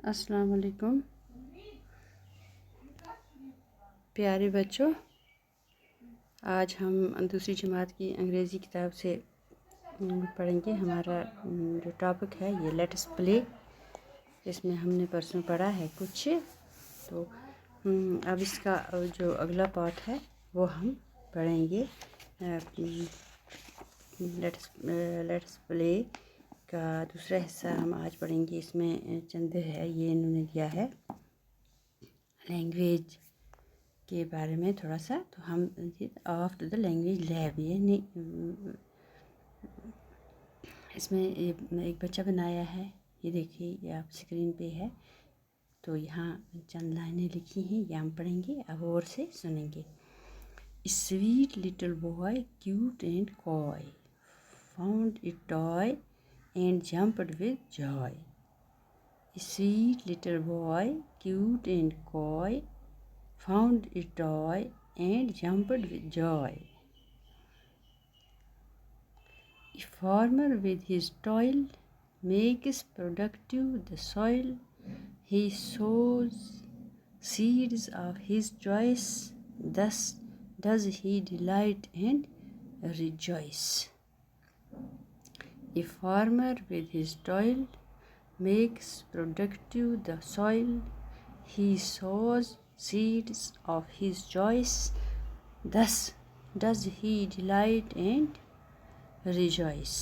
अस्सलाम वालेकुम प्यारे बच्चों। आज हम दूसरी जमात की अंग्रेज़ी किताब से पढ़ेंगे। हमारा जो टॉपिक है ये लेट्स प्ले। इसमें हमने परसों पढ़ा है कुछ, तो अब इसका जो अगला पार्ट है वो हम पढ़ेंगे। लेट्स प्ले का दूसरा हिस्सा हम आज पढ़ेंगे। इसमें चंद है ये इन्होंने दिया है लैंग्वेज के बारे में थोड़ा सा, तो हम आफ्टर द लैंग्वेज लैब ये नहीं, इसमें एक बच्चा बनाया है, ये देखिए ये आप स्क्रीन पे है। तो यहाँ चंद लाइनें लिखी हैं, ये हम पढ़ेंगे, अब और से सुनेंगे। Sweet little boy cute and coy found a toy and jumped with joy. Sweet little boy, cute and coy, found a toy and jumped with joy. A farmer with his toil makes productive the soil. He sows seeds of his choice, thus does he delight and rejoice. A farmer with his toil makes productive the soil. He sows seeds of his choice. Thus does he delight and rejoice.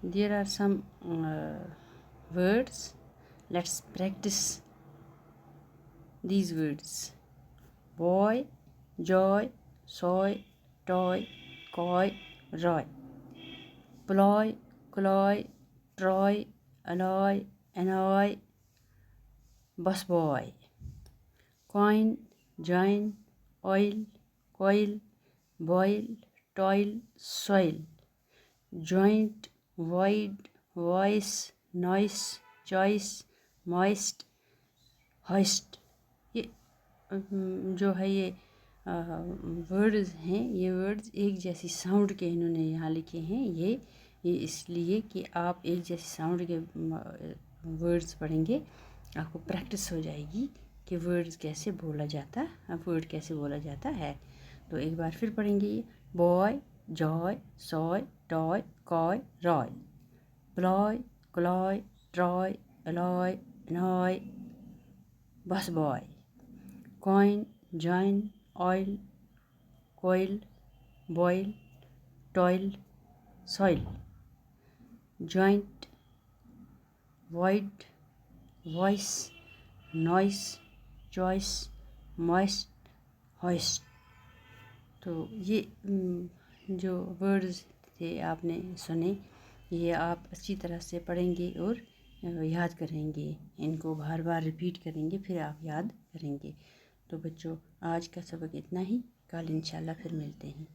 There are some words. Let's practice these words. Boy, joy, soy, toy, coy, roy. Ploy, cloy, troy, alloy, annoy, busboy. Coin, join, oil, coil, boil, toil, soil. Joint, void, voice, noise, choice, moist, hoist. ये जो है ये words हैं, ये words एक जैसी sound के इन्होंने यहाँ लिखे हैं। ये इसलिए कि आप एक जैसी साउंड के वर्ड्स पढ़ेंगे, आपको प्रैक्टिस हो जाएगी कि वर्ड्स कैसे बोला जाता है, वर्ड कैसे बोला जाता है। तो एक बार फिर पढ़ेंगे। Boy, joy, soy, toy, coy, Roy. Ploy, cloy, Troy, alloy, noy, बस boy. Coin, join, oil, coil, boil, toil, soil. Joint, void, voice, noise, choice, moist, hoist. तो ये जो वर्ड्स थे आपने सुने, ये आप अच्छी तरह से पढ़ेंगे और याद करेंगे। इनको बार बार रिपीट करेंगे, फिर आप याद करेंगे। तो बच्चों, आज का सबक इतना ही। कल इंशाल्लाह फिर मिलते हैं।